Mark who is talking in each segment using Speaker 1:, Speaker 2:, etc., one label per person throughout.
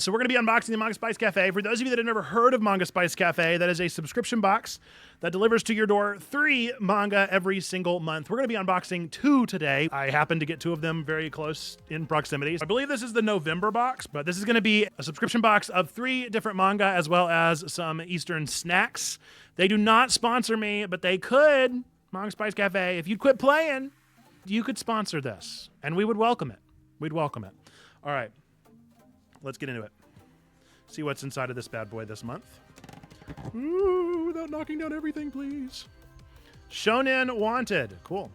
Speaker 1: So we're going to be unboxing the Manga Spice Cafe. For those of you that have never heard of Manga Spice Cafe, that is a subscription box that delivers to your door 3 manga every single month. We're going to be unboxing 2 today. I happen to get 2 of them very close in proximity. I believe this is the November box, but this is going to be a subscription box of 3 different manga as well as some Eastern snacks. They do not sponsor me, but they could. Manga Spice Cafe, if you'd quit playing, you could sponsor this, and we would welcome it. We'd welcome it. All right. Let's get into it. See what's inside of this bad boy this month. Ooh, without knocking down everything, please. Shonen Wanted. Cool.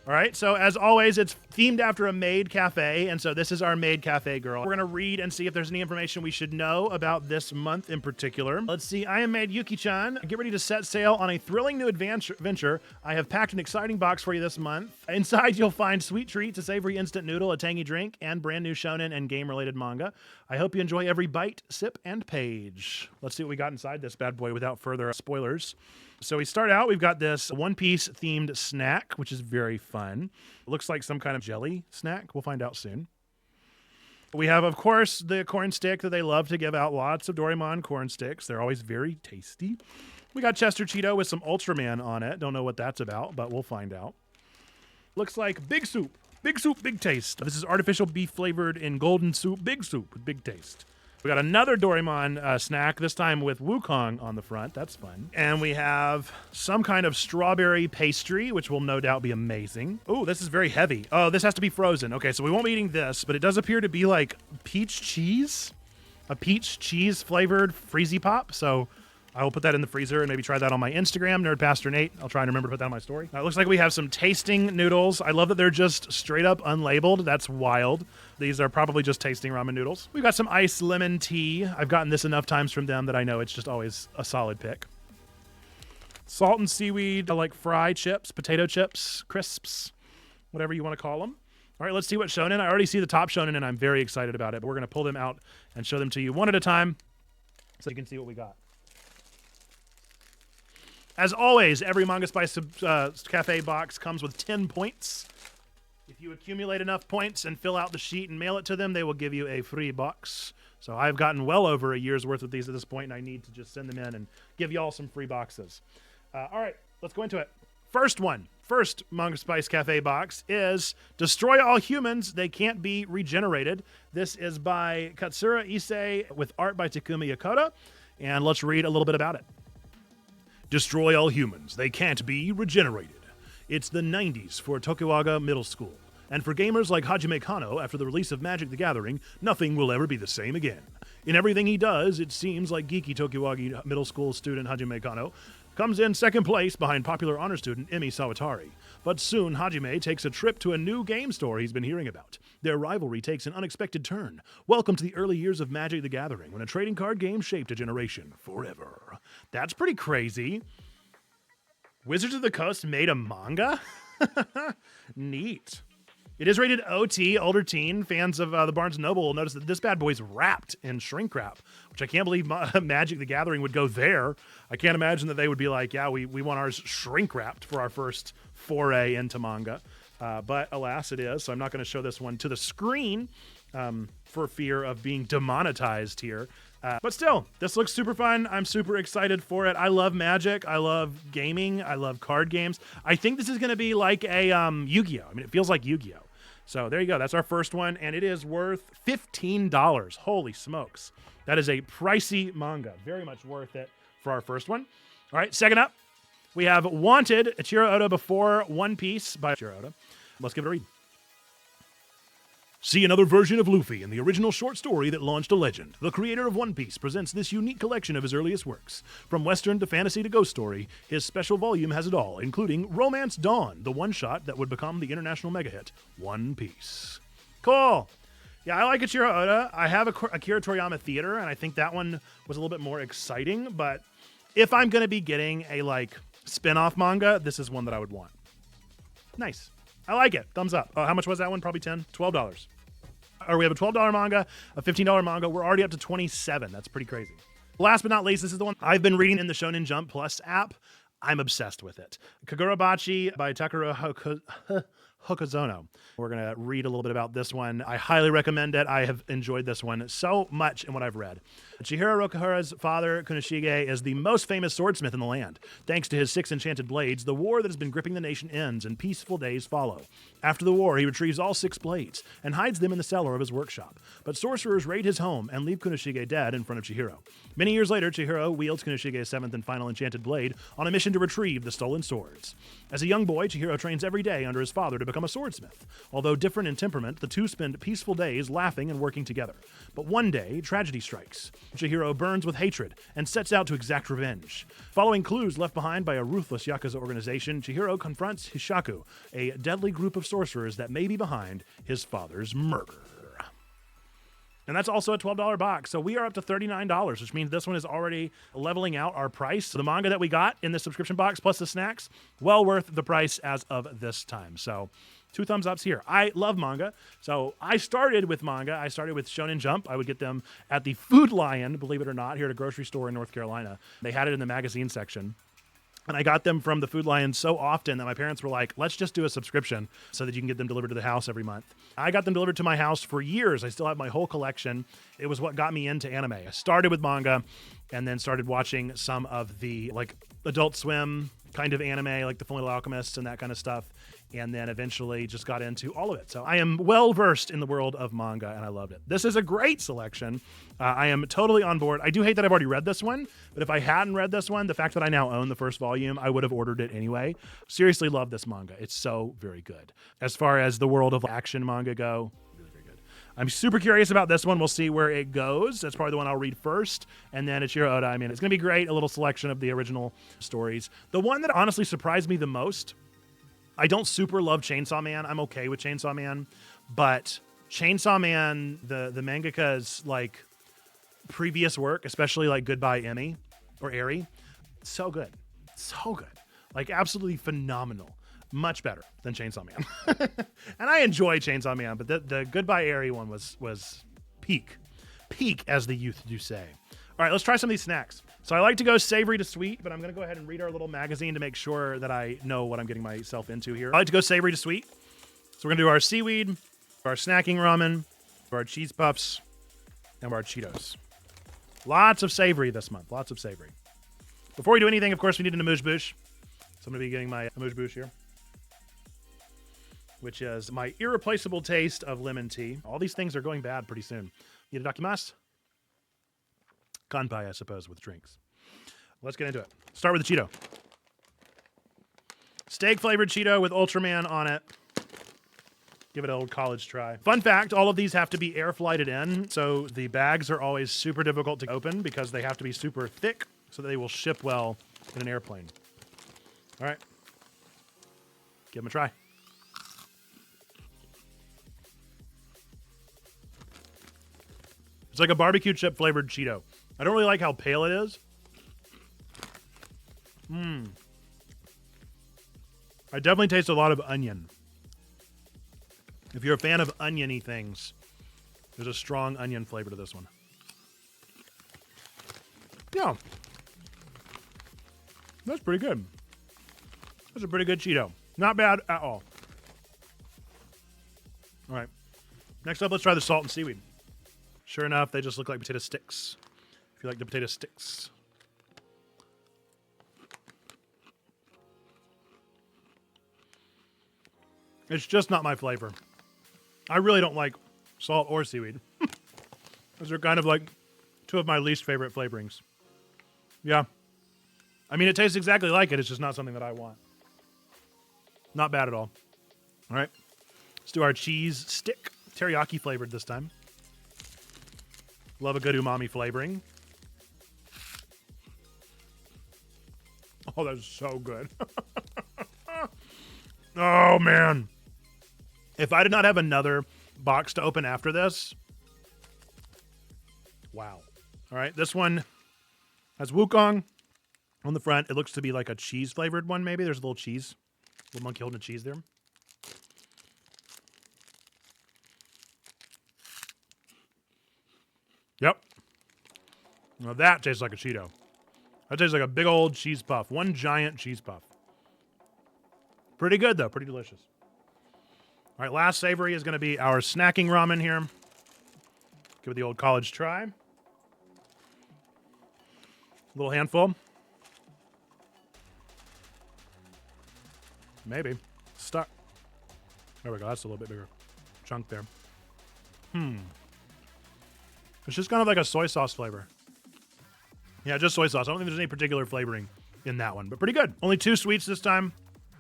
Speaker 1: All right, so as always, it's themed after a maid cafe, and so this is our maid cafe girl. We're going to read and see if there's any information we should know about this month in particular. Let's see. I am maid Yuki-chan. Get ready to set sail on a thrilling new adventure. I have packed an exciting box for you this month. Inside, you'll find sweet treats, a savory instant noodle, a tangy drink, and brand new shonen and game-related manga. I hope you enjoy every bite, sip, and page. Let's see what we got inside this bad boy without further spoilers. So we start out, we've got this One Piece themed snack, which is very fun. It looks like some kind of jelly snack. We'll find out soon. We have, of course, the corn stick that they love to give out. Lots of Doraemon corn sticks. They're always very tasty. We got Chester Cheeto with some Ultraman on it. Don't know what that's about, but we'll find out. Looks like Big Soup. Big Soup, Big Taste. This is artificial beef flavored in golden soup. Big Soup with Big Taste. We got another Doraemon snack, this time with Wukong on the front. That's fun. And we have some kind of strawberry pastry, which will no doubt be amazing. Oh, this is very heavy. Oh, this has to be frozen. Okay, so we won't be eating this, but it does appear to be like peach cheese. A peach cheese flavored Freezy Pop. So I will put that in the freezer and maybe try that on my Instagram, NerdPastor8. I'll try and remember to put that on my story. It looks like we have some tasting noodles. I love that they're just straight up unlabeled. That's wild. These are probably just tasting ramen noodles. We've got some iced lemon tea. I've gotten this enough times from them that I know it's just always a solid pick. Salt and seaweed, like fry chips, potato chips, crisps, whatever you want to call them. All right, let's see what shonen. I already see the top shonen and I'm very excited about it, but we're going to pull them out and show them to you one at a time so you can see what we got. As always, every Manga Spice Cafe box comes with 10 points. If you accumulate enough points and fill out the sheet and mail it to them, they will give you a free box. So I've gotten well over a year's worth of these at this point, and I need to just send them in and give y'all some free boxes. All right, let's go into it. First Manga Spice Cafe box is Destroy All Humans, They Can't Be Regenerated. This is by Katsura Issei with art by Takumi Yokota, and let's read a little bit about it. Destroy all humans. They can't be regenerated. It's the 90s for Tokiwaga Middle School. And for gamers like Hajime Kano, after the release of Magic the Gathering, nothing will ever be the same again. In everything he does, it seems like geeky Tokiwaga Middle School student Hajime Kano comes in second place behind popular honor student Emi Sawatari. But soon, Hajime takes a trip to a new game store he's been hearing about. Their rivalry takes an unexpected turn. Welcome to the early years of Magic the Gathering, when a trading card game shaped a generation forever. That's pretty crazy. Wizards of the Coast made a manga? Neat. It is rated OT, older teen. Fans of the Barnes & Noble will notice that this bad boy's wrapped in shrink wrap, which I can't believe Magic the Gathering would go there. I can't imagine that they would be like, yeah, we want ours shrink wrapped for our first foray into manga. But alas, it is. So I'm not going to show this one to the screen for fear of being demonetized here. But still, this looks super fun. I'm super excited for it. I love Magic. I love gaming. I love card games. I think this is going to be like a Yu-Gi-Oh! I mean, it feels like Yu-Gi-Oh! So there you go. That's our first one, and it is worth $15. Holy smokes. That is a pricey manga. Very much worth it for our first one. All right, second up, we have Wanted, Ichiro Oda before One Piece by Ichiro Oda. Let's give it a read. See another version of Luffy in the original short story that launched a legend. The creator of One Piece presents this unique collection of his earliest works. From Western to fantasy to ghost story, his special volume has it all, including Romance Dawn, the one-shot that would become the international mega hit, One Piece. Cool. Yeah, I like Ichiro Oda. I have Akira Toriyama Theater, and I think that one was a little bit more exciting, but if I'm going to be getting a, spin-off manga, this is one that I would want. Nice. I like it. Thumbs up. How much was that one? Probably $10, $12. Or we have a $12 manga, a $15 manga. We're already up to $27. That's pretty crazy. Last but not least, this is the one I've been reading in the Shonen Jump Plus app. I'm obsessed with it. Kagurabachi by Takuro Hokuzono. We're going to read a little bit about this one. I highly recommend it. I have enjoyed this one so much in what I've read. Chihiro Rokuhara's father, Kunishige, is the most famous swordsmith in the land. Thanks to his 6 enchanted blades, the war that has been gripping the nation ends and peaceful days follow. After the war, he retrieves all 6 blades and hides them in the cellar of his workshop. But sorcerers raid his home and leave Kunishige dead in front of Chihiro. Many years later, Chihiro wields Kunishige's 7th and final enchanted blade on a mission to retrieve the stolen swords. As a young boy, Chihiro trains every day under his father to become a swordsmith. Although different in temperament, the two spend peaceful days laughing and working together. But one day, tragedy strikes. Chihiro burns with hatred and sets out to exact revenge. Following clues left behind by a ruthless Yakuza organization, Chihiro confronts Hishaku, a deadly group of sorcerers that may be behind his father's murder. And that's also a $12 box. So we are up to $39, which means this one is already leveling out our price. So the manga that we got in the subscription box plus the snacks, well worth the price as of this time. So 2 thumbs ups here. I love manga. So I started with manga. I started with Shonen Jump. I would get them at the Food Lion, believe it or not, here at a grocery store in North Carolina. They had it in the magazine section. And I got them from the Food Lion so often that my parents were like, let's just do a subscription so that you can get them delivered to the house every month. I got them delivered to my house for years. I still have my whole collection. It was what got me into anime. I started with manga and then started watching some of the like Adult Swim kind of anime, like the Fullmetal Alchemist and that kind of stuff. And then eventually just got into all of it. So I am well versed in the world of manga and I loved it. This is a great selection. I am totally on board. I do hate that I've already read this one, but if I hadn't read this one, the fact that I now own the first volume, I would have ordered it anyway. Seriously love this manga. It's so very good. As far as the world of action manga go, really very good. I'm super curious about this one. We'll see where it goes. That's probably the one I'll read first. And then Ichiro Oda, I mean, it's going to be great. A little selection of the original stories. The one that honestly surprised me the most, I don't super love Chainsaw Man. I'm okay with Chainsaw Man, but Chainsaw Man, the mangaka's like previous work, especially like Goodbye Emmy or Eri, so good, like absolutely phenomenal, much better than Chainsaw Man. And I enjoy Chainsaw Man, but the Goodbye Eri one was peak as the youth do say. All right, let's try some of these snacks. So I like to go savory to sweet, but I'm going to go ahead and read our little magazine to make sure that I know what I'm getting myself into here. I like to go savory to sweet. So we're going to do our seaweed, our snacking ramen, our cheese puffs, and our Cheetos. Lots of savory this month. Lots of savory. Before we do anything, of course, we need an amuse-bouche. So I'm going to be getting my amuse-bouche here, which is my irreplaceable taste of lemon tea. All these things are going bad pretty soon. Itadakimasu. Kanpai, I suppose, with drinks. Let's get into it. Start with the Cheeto. Steak-flavored Cheeto with Ultraman on it. Give it an old college try. Fun fact, all of these have to be air flighted in, so the bags are always super difficult to open because they have to be super thick so that they will ship well in an airplane. All right. Give them a try. It's like a barbecue chip flavored Cheeto. I don't really like how pale it is. I definitely taste a lot of onion. If you're a fan of oniony things, there's a strong onion flavor to this one. Yeah. That's pretty good. That's a pretty good Cheeto. Not bad at all. All right. Next up, let's try the salt and seaweed. Sure enough, they just look like potato sticks. If you like the potato sticks. It's just not my flavor. I really don't like salt or seaweed. Those are kind of like 2 of my least favorite flavorings. Yeah. I mean, it tastes exactly like it. It's just not something that I want. Not bad at all. All right. Let's do our cheese stick. Teriyaki flavored this time. Love a good umami flavoring. Oh, that's so good. Oh, man. If I did not have another box to open after this, wow. All right, this one has Wukong on the front. It looks to be like a cheese-flavored one, maybe. There's a little cheese. Little monkey holding a cheese there. Yep. Now that tastes like a Cheeto. That tastes like a big old cheese puff. One giant cheese puff. Pretty good, though. Pretty delicious. All right, last savory is going to be our snacking ramen here. Give it the old college try. A little handful. Maybe. Stuck. There we go. That's a little bit bigger chunk there. It's just kind of like a soy sauce flavor. Yeah, just soy sauce. I don't think there's any particular flavoring in that one, but pretty good. Only 2 sweets this time.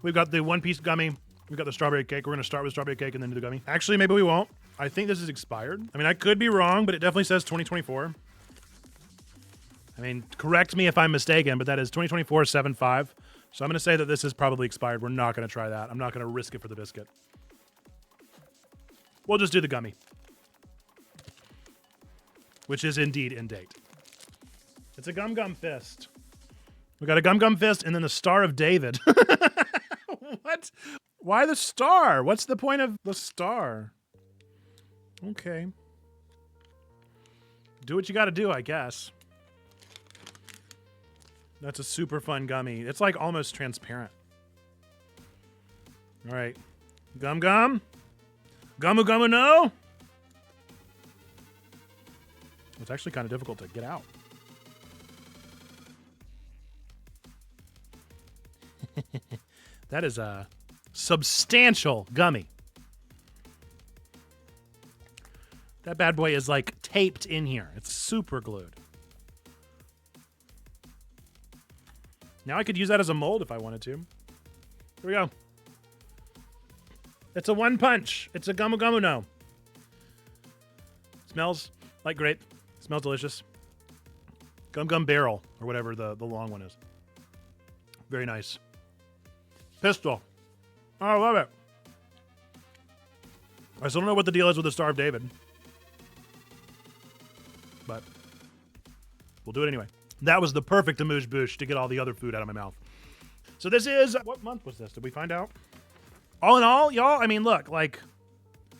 Speaker 1: We've got the one-piece gummy. We've got the strawberry cake. We're going to start with strawberry cake and then do the gummy. Actually, maybe we won't. I think this is expired. I mean, I could be wrong, but it definitely says 2024. I mean, correct me if I'm mistaken, but that is 2024-7-5. So I'm going to say that this is probably expired. We're not going to try that. I'm not going to risk it for the biscuit. We'll just do the gummy, which is indeed in date. It's a Gum Gum Fist. We got a Gum Gum Fist and then the Star of David. What? Why the star? What's the point of the star? Okay. Do what you got to do, I guess. That's a super fun gummy. It's like almost transparent. All right. Gum Gum. Gummu Gummu no. It's actually kind of difficult to get out. That is a substantial gummy. That bad boy is like taped in here. It's super glued. Now I could use that as a mold if I wanted to. Here we go. It's a one punch. It's a Gummu Gummu no. Smells like grape. Smells delicious. Gum Gum Barrel, or whatever the long one is. Very nice. Pistol. Oh, I love it. I still don't know what the deal is with the Star of David, but we'll do it anyway. That was the perfect amuse-bouche to get all the other food out of my mouth. So this is, what month was this? Did we find out? All in all, y'all, I mean, look, like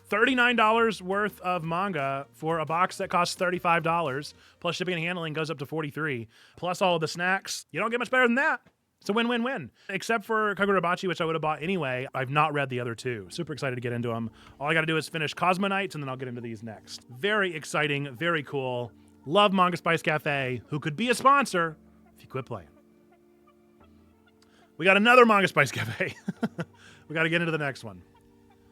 Speaker 1: $39 worth of manga for a box that costs $35, plus shipping and handling goes up to $43, plus all of the snacks. You don't get much better than that. It's a win-win-win. Except for Kagurabachi, which I would have bought anyway. I've not read the other two. Super excited to get into them. All I got to do is finish Cosmonites, and then I'll get into these next. Very exciting, very cool. Love Manga Spice Cafe, who could be a sponsor if you quit playing. We got another Manga Spice Cafe. We got to get into the next one.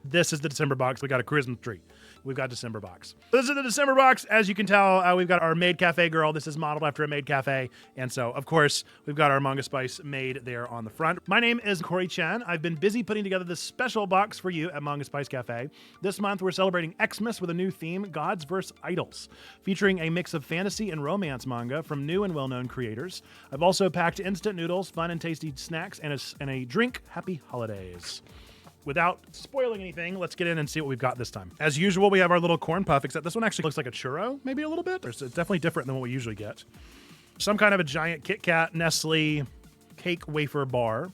Speaker 1: This is the December box. We got a Christmas tree. We've got December box. This is the December box. As you can tell, we've got our Maid Cafe girl. This is modeled after a Maid Cafe. And so, of course, we've got our Manga Spice Maid there on the front. My name is Corey Chen. I've been busy putting together this special box for you at Manga Spice Cafe. This month, we're celebrating Xmas with a new theme, Gods vs. Idols, featuring a mix of fantasy and romance manga from new and well-known creators. I've also packed instant noodles, fun and tasty snacks, and a drink. Happy holidays. Without spoiling anything, let's get in and see what we've got this time. As usual, we have our little corn puff, except this one actually looks like a churro, maybe a little bit. It's definitely different than what we usually get. Some kind of a giant Kit Kat Nestle cake wafer bar.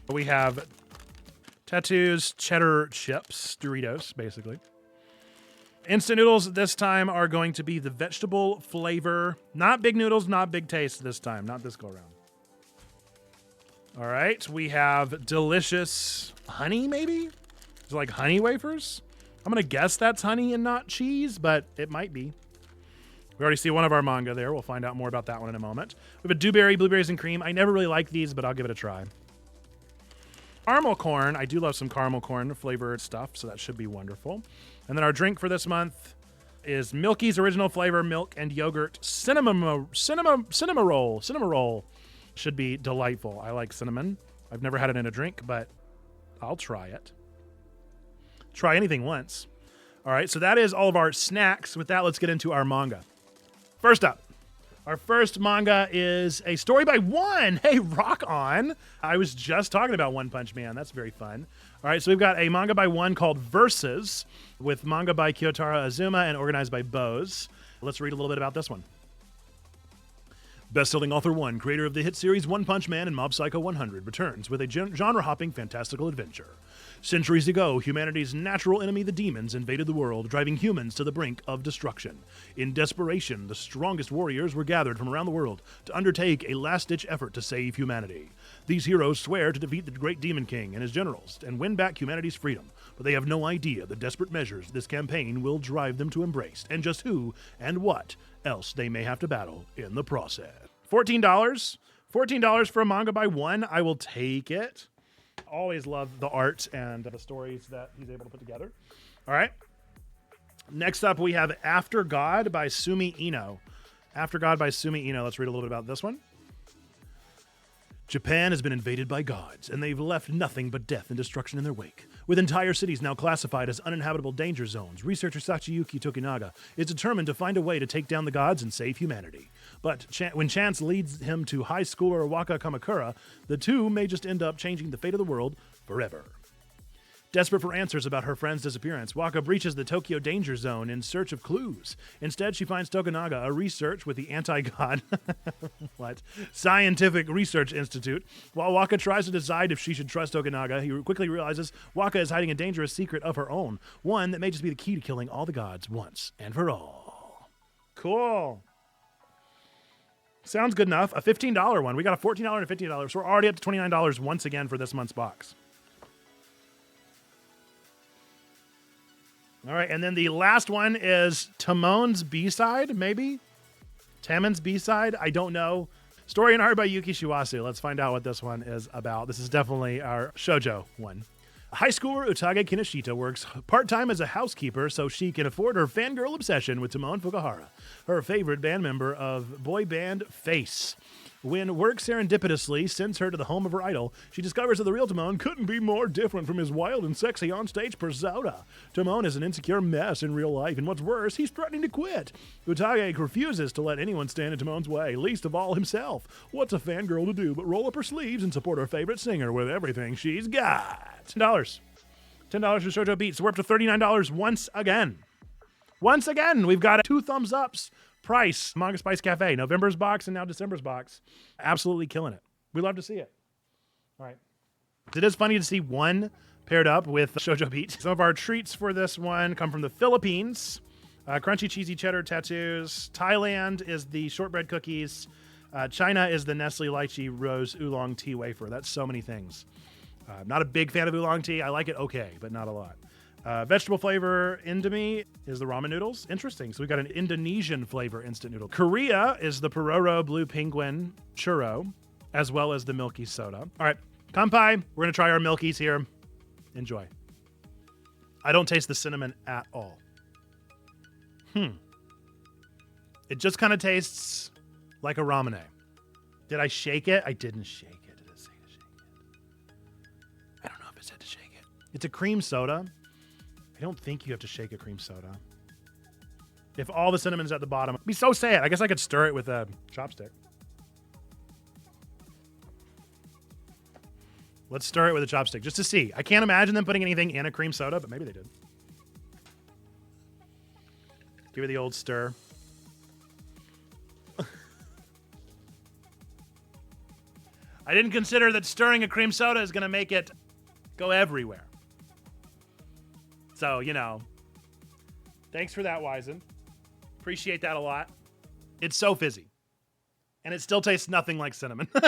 Speaker 1: We have Tattoos cheddar chips, Doritos, basically. Instant noodles this time are going to be the vegetable flavor. Not big noodles, not big taste this time, not this go around. All right, we have delicious honey, maybe? Is it like honey wafers? I'm going to guess that's honey and not cheese, but it might be. We already see one of our manga there. We'll find out more about that one in a moment. We have a dewberry, blueberries, and cream. I never really like these, but I'll give it a try. Caramel corn. I do love some caramel corn flavored stuff, so that should be wonderful. And then our drink for this month is Milky's Original Flavor Milk and Yogurt Cinema Roll. Should be delightful. I like cinnamon. I've never had it in a drink, but I'll try it. Try anything once. All right, so that is all of our snacks. With that, let's get into our manga. First up, our first manga is a story by One. Hey, rock on. I was just talking about One Punch Man. That's very fun. All right, so we've got a manga by One called Versus, with manga by Kyotaro Azuma and organized by Bose. Let's read a little bit about this one. Best-selling author 1, creator of the hit series One Punch Man and Mob Psycho 100, returns with a genre-hopping fantastical adventure. Centuries ago, humanity's natural enemy, the demons, invaded the world, driving humans to the brink of destruction. In desperation, the strongest warriors were gathered from around the world to undertake a last-ditch effort to save humanity. These heroes swear to defeat the great Demon King and his generals and win back humanity's freedom, but they have no idea the desperate measures this campaign will drive them to embrace, and just who and what else they may have to battle in the process. $14. $14 for a manga by one. I will take it. Always love the art and the stories that he's able to put together. All right. Next up, we have After God by Sumi Ino. After God by Sumi Ino. Let's read a little bit about this one. Japan has been invaded by gods, and they've left nothing but death and destruction in their wake. With entire cities now classified as uninhabitable danger zones, researcher Sachiyuki Tokunaga is determined to find a way to take down the gods and save humanity. But when chance leads him to high schooler Waka Kamakura, the two may just end up changing the fate of the world forever. Desperate for answers about her friend's disappearance, Waka breaches the Tokyo danger zone in search of clues. Instead, she finds Tokunaga a research with the anti-god Scientific Research Institute. While Waka tries to decide if she should trust Tokunaga, he quickly realizes Waka is hiding a dangerous secret of her own, one that may just be the key to killing all the gods once and for all. Cool. Sounds good enough. A $15 one. We got a $14 and a $15, so we're already up to $29 once again for this month's box. All right, and then the last one is Tamon's B-side, maybe? Tamon's B-side? I don't know. Story and art by Yuki Shiwasu. Let's find out what this one is about. This is definitely our shoujo one. High schooler Utage Kinoshita works part-time as a housekeeper so she can afford her fangirl obsession with Tamon Fukuhara, her favorite band member of boy band Face. When work serendipitously sends her to the home of her idol, she discovers that the real Timon couldn't be more different from his wild and sexy onstage persona. Timon is an insecure mess in real life, and what's worse, he's threatening to quit. Utage refuses to let anyone stand in Timon's way, least of all himself. What's a fangirl to do but roll up her sleeves and support her favorite singer with everything she's got? $10. $10 for Shoujo Beats. So we're up to $39 once again. Once again, we've got 2 thumbs ups. Price, Manga Spice Cafe, November's box and now December's box. Absolutely killing it. We love to see it. All right. It is funny to see one paired up with Shoujo Beat. Some of our treats for this one come from the Philippines. Crunchy cheesy cheddar tattoos. Thailand is the shortbread cookies. China is the Nestle Lychee Rose Oolong Tea Wafer. That's so many things. Not a big fan of oolong tea. I like it okay, but not a lot. Vegetable flavor Indomie is the ramen noodles. Interesting. So we got an Indonesian flavor instant noodle. Korea is the Pororo Blue Penguin churro, as well as the milky soda. All right, kanpai. We're going to try our milkies here. Enjoy. I don't taste the cinnamon at all. It just kind of tastes like a ramen. Did I shake it? I didn't shake it. Did it say to shake it? I don't know if it said to shake it. It's a cream soda. I don't think you have to shake a cream soda. If all the cinnamon's at the bottom, it'd be so sad. I guess I could stir it with a chopstick. Let's stir it with a chopstick just to see. I can't imagine them putting anything in a cream soda, but maybe they did. Give it the old stir. I didn't consider that stirring a cream soda is going to make it go everywhere. So, you know, thanks for that, Wizen. Appreciate that a lot. It's so fizzy. And it still tastes nothing like cinnamon. All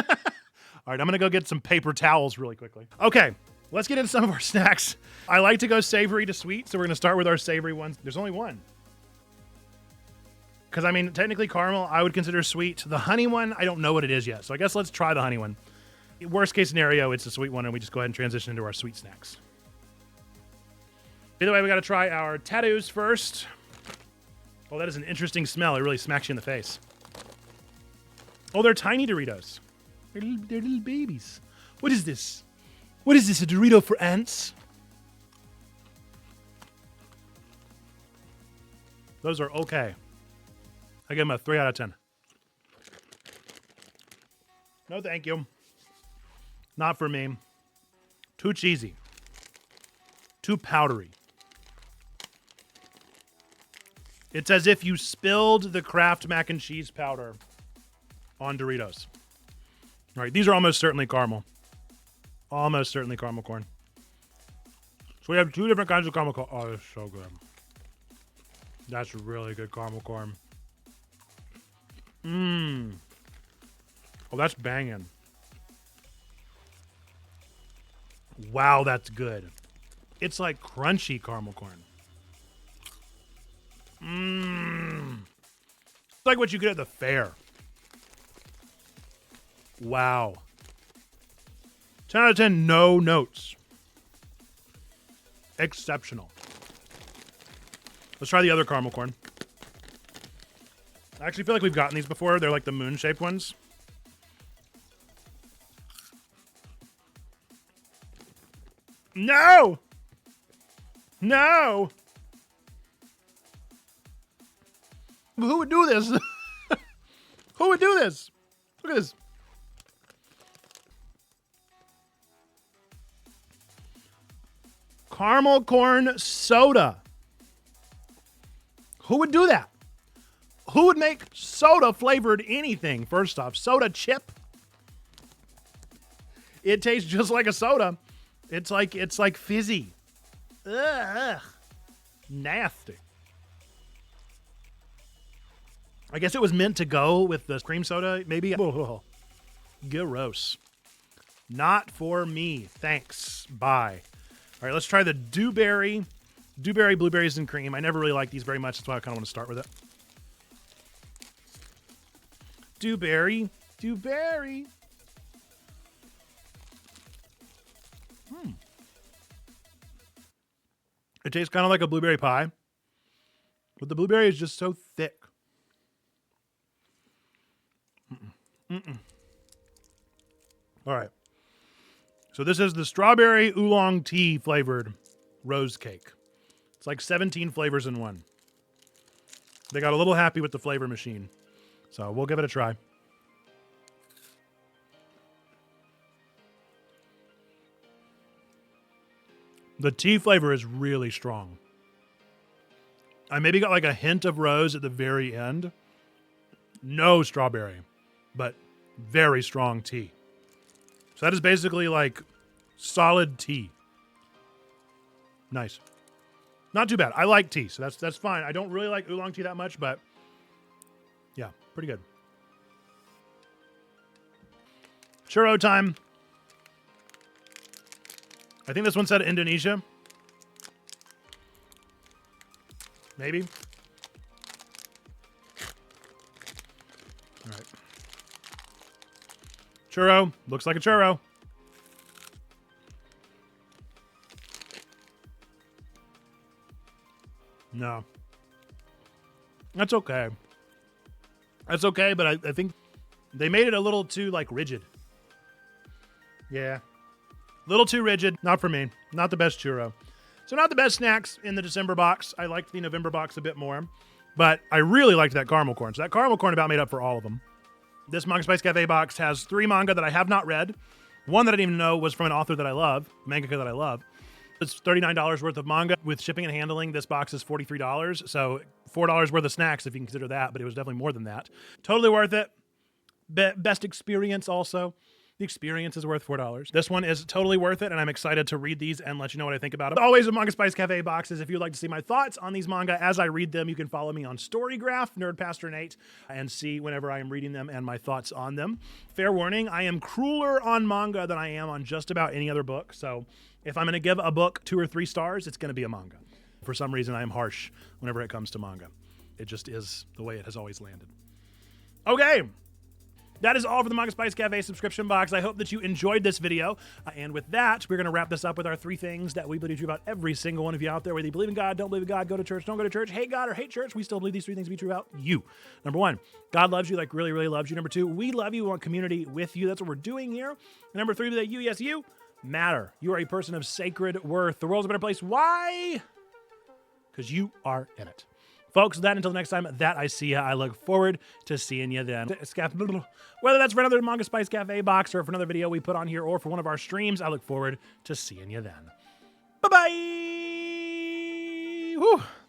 Speaker 1: right, I'm going to go get some paper towels really quickly. Okay, let's get into some of our snacks. I like to go savory to sweet, so we're going to start with our savory ones. There's only one. Because, I mean, technically caramel, I would consider sweet. The honey one, I don't know what it is yet. So I guess let's try the honey one. Worst case scenario, it's a sweet one, and we just go ahead and transition into our sweet snacks. Either way, we got to try our tattoos first. Oh, that is an interesting smell. It really smacks you in the face. Oh, they're tiny Doritos. They're little babies. What is this? What is this, a Dorito for ants? Those are okay. I give them a 3 out of 10. No, thank you. Not for me. Too cheesy. Too powdery. It's as if you spilled the Kraft mac and cheese powder on Doritos. All right, these are almost certainly caramel. Almost certainly caramel corn. So we have two different kinds of caramel corn. Oh, it's so good. That's really good caramel corn. Mmm. Oh, that's banging. Wow, that's good. It's like crunchy caramel corn. Mmm. It's like what you get at the fair. Wow. 10 out of 10, no notes. Exceptional. Let's try the other caramel corn. I actually feel like we've gotten these before. They're like the moon-shaped ones. No! No! Who would do this? Who would do this? Look at this. Caramel corn soda. Who would do that? Who would make soda flavored anything? First off, soda chip. It tastes just like a soda. It's like fizzy. Ugh. Nasty. I guess it was meant to go with the cream soda, maybe. Oh, gross. Not for me. Thanks. Bye. All right, let's try the dewberry. Dewberry, blueberries, and cream. I never really like these very much. That's why I kind of want to start with it. Dewberry. Dewberry. It tastes kind of like a blueberry pie, but the blueberry is just so thick. All right. So this is the strawberry oolong tea flavored rose cake. It's like 17 flavors in one. They got a little happy with the flavor machine. So we'll give it a try. The tea flavor is really strong. I maybe got like a hint of rose at the very end. No strawberry, but very strong tea. So that is basically like solid tea. Nice. Not too bad. I like tea, so that's fine. I don't really like oolong tea that much, but yeah, pretty good. Churro time. I think this one said Indonesia. Maybe. All right. Churro. Looks like a churro. No. That's okay. That's okay, but I think they made it a little too, like, rigid. Yeah. Little too rigid. Not for me. Not the best churro. So not the best snacks in the December box. I liked the November box a bit more. But I really liked that caramel corn. So that caramel corn about made up for all of them. This Manga Spice Cafe box has 3 manga that I have not read. One that I didn't even know was from an author that I love, mangaka that I love. It's $39 worth of manga. With shipping and handling, this box is $43. So $4 worth of snacks if you can consider that, but it was definitely more than that. Totally worth it. Best experience also. The experience is worth $4. This one is totally worth it, and I'm excited to read these and let you know what I think about it. Always with Manga Spice Cafe boxes. If you'd like to see my thoughts on these manga as I read them, you can follow me on Storygraph, Nerdpastor Nate, and see whenever I am reading them and my thoughts on them. Fair warning, I am crueler on manga than I am on just about any other book, so if I'm going to give a book 2 or 3 stars, it's going to be a manga. For some reason, I am harsh whenever it comes to manga. It just is the way it has always landed. Okay. That is all for the Manga Spice Cafe subscription box. I hope that you enjoyed this video. And with that, we're going to wrap this up with our 3 things that we believe true about every single one of you out there. Whether you believe in God, don't believe in God, go to church, don't go to church, hate God or hate church, we still believe these 3 things to be true about you. Number 1, God loves you, like really, really loves you. Number 2, we love you, we want community with you. That's what we're doing here. And number 3, that you, yes, you matter. You are a person of sacred worth. The world's a better place. Why? Because you are in it. Folks, that until the next time that I see you, I look forward to seeing you then. Whether that's for another Manga Spice Cafe box or for another video we put on here or for one of our streams, I look forward to seeing you then. Bye-bye!